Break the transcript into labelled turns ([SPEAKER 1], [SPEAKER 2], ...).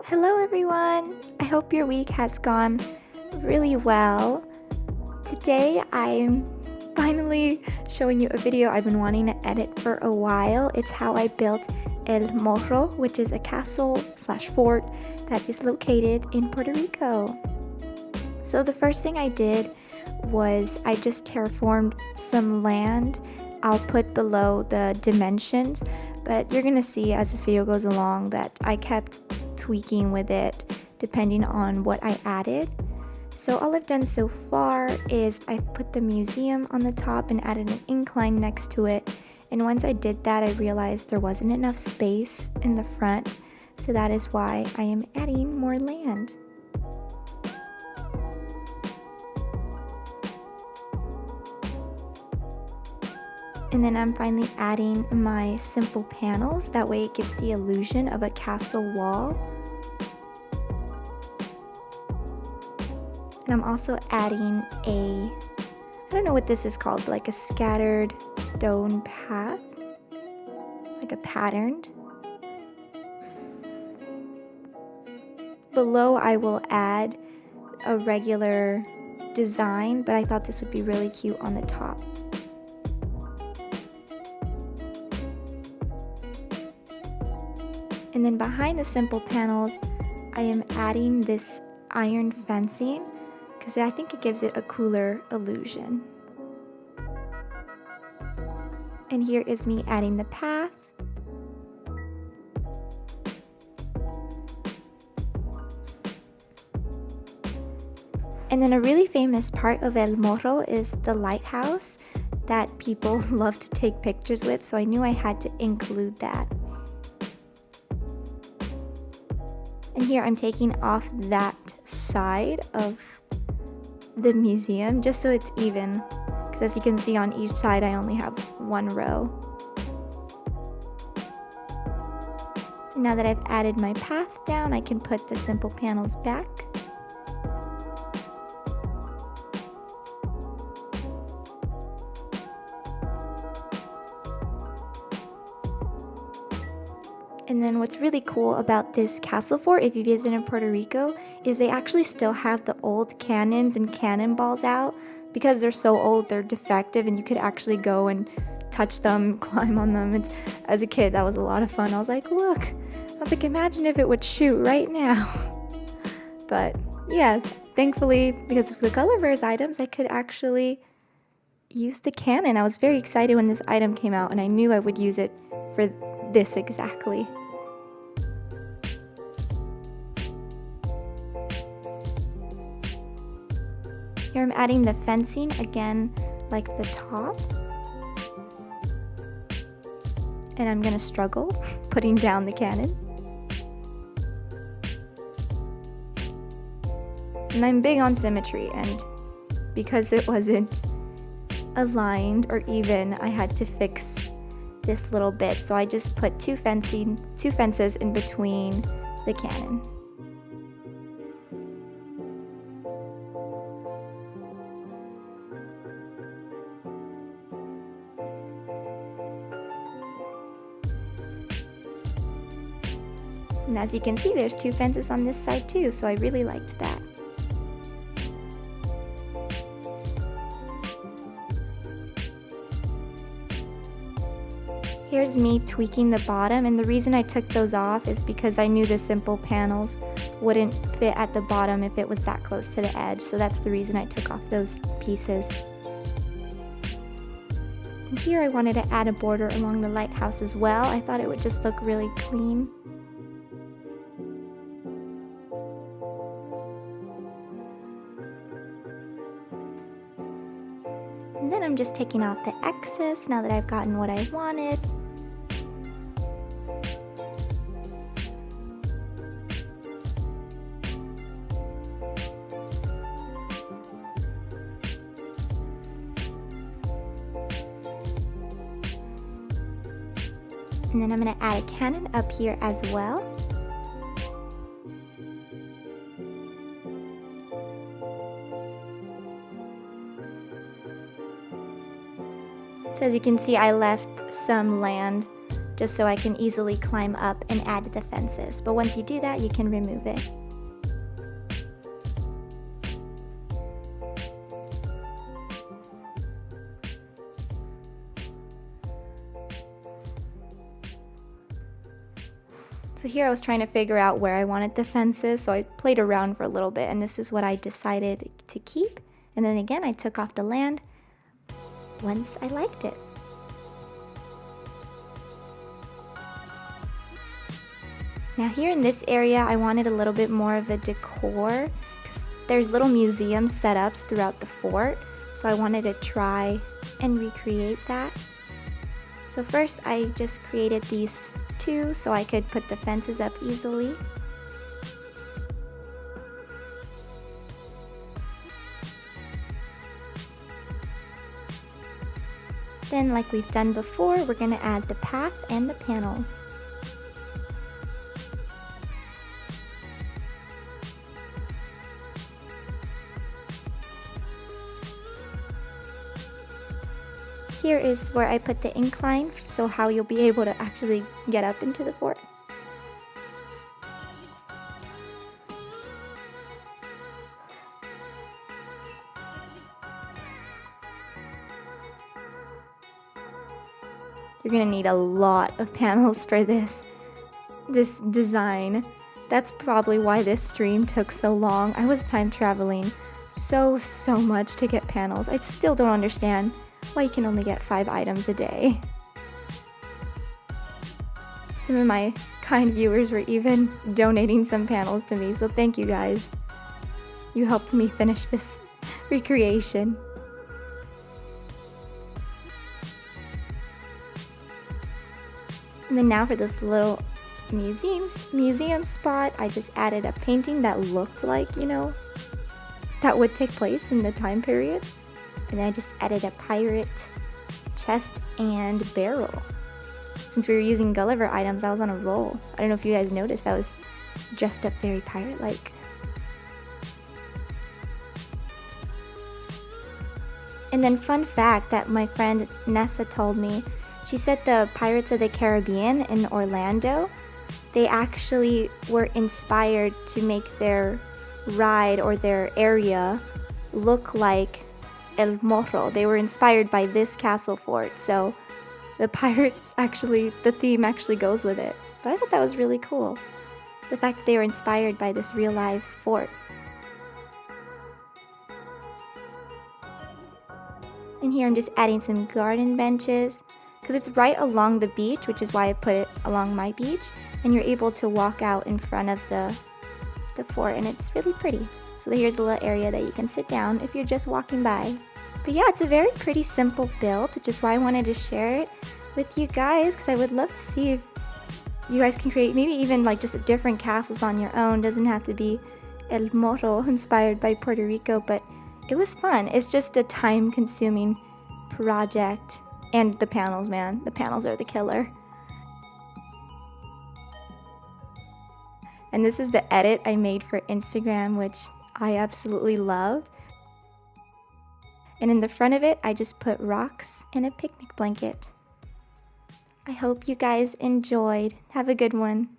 [SPEAKER 1] Hello everyone! I hope your week has gone really well. Today I'm finally showing you a video I've been wanting to edit for a while. It's how I built El Morro, which is a castle/fort that is located in Puerto Rico. So the first thing I did was I just terraformed some land. I'll put below the dimensions, but you're gonna see as this video goes along that I kept tweaking with it depending on what I added. So all I've done so far is I've put the museum on the top and added an incline next to it. And once I did that, I realized there wasn't enough space in the front. So that is why I am adding more land. And then I'm finally adding my simple panels. That way it gives the illusion of a castle wall. And I'm also adding I don't know what this is called, but like a scattered stone path. Like a patterned. Below I will add a regular design, but I thought this would be really cute on the top. And then behind the simple panels, I am adding this iron fencing because I think it gives it a cooler illusion. And here is me adding the path. And then a really famous part of El Morro is the lighthouse that people love to take pictures with, so I knew I had to include that. And here I'm taking off that side of the museum just so it's even, because as you can see on each side I only have one row. And now that I've added my path down, I can put the simple panels back. And then what's really cool about this castle fort, if you visit in Puerto Rico, is they actually still have the old cannons and cannonballs out. Because they're so old, they're defective, and you could actually go and touch them, climb on them. As a kid, that was a lot of fun. I was like, look. I was like, imagine if it would shoot right now. But yeah, thankfully, because of the Colorverse items, I could actually use the cannon. I was very excited when this item came out, and I knew I would use it for this exactly. Here I'm adding the fencing again, like the top. And I'm gonna struggle putting down the cannon. And I'm big on symmetry, and because it wasn't aligned or even, I had to fix this little bit. So I just put two fences in between the cannon. And as you can see, there's two fences on this side too, so I really liked that. Here's me tweaking the bottom, and the reason I took those off is because I knew the simple panels wouldn't fit at the bottom if it was that close to the edge, so that's the reason I took off those pieces. And here I wanted to add a border along the lighthouse as well. I thought it would just look really clean. And then I'm just taking off the excess now that I've gotten what I wanted. And then I'm going to add a cannon up here as well. So as you can see, I left some land just so I can easily climb up and add the fences. But once you do that, you can remove it. So here I was trying to figure out where I wanted the fences, so I played around for a little bit, and this is what I decided to keep. And then again, I took off the land once I liked it. Now here in this area, I wanted a little bit more of a decor, because there's little museum setups throughout the fort, so I wanted to try and recreate that. So first I just created these two so I could put the fences up easily. Then, like we've done before, we're going to add the path and the panels. Here is where I put the incline, so how you'll be able to actually get up into the fort. You're gonna need a lot of panels for this design. That's probably why this stream took so long. I was time traveling so much to get panels. I still don't understand why you can only get 5 items a day. Some of my kind viewers were even donating some panels to me, so thank you guys. You helped me finish this recreation. And then now for this little museum spot, I just added a painting that looked like, you know, that would take place in the time period. And then I just added a pirate chest and barrel. Since we were using Gulliver items, I was on a roll. I don't know if you guys noticed, I was dressed up very pirate-like. And then fun fact that my friend Nessa told me, she said the Pirates of the Caribbean in Orlando, they actually were inspired to make their ride or their area look like El Morro. They were inspired by this castle fort, so the pirates actually, the theme actually goes with it. But I thought that was really cool, the fact that they were inspired by this real life fort. And here I'm just adding some garden benches, because it's right along the beach, which is why I put it along my beach, and you're able to walk out in front of the fort, and it's really pretty. So here's a little area that you can sit down if you're just walking by. But yeah, it's a very pretty simple build, which is why I wanted to share it with you guys, because I would love to see if you guys can create maybe even like just different castles on your own. Doesn't have to be El Morro inspired by Puerto Rico, but it was fun. It's just a time-consuming project. And the panels, man. The panels are the killer. And this is the edit I made for Instagram, which I absolutely love. And in the front of it, I just put rocks and a picnic blanket. I hope you guys enjoyed. Have a good one.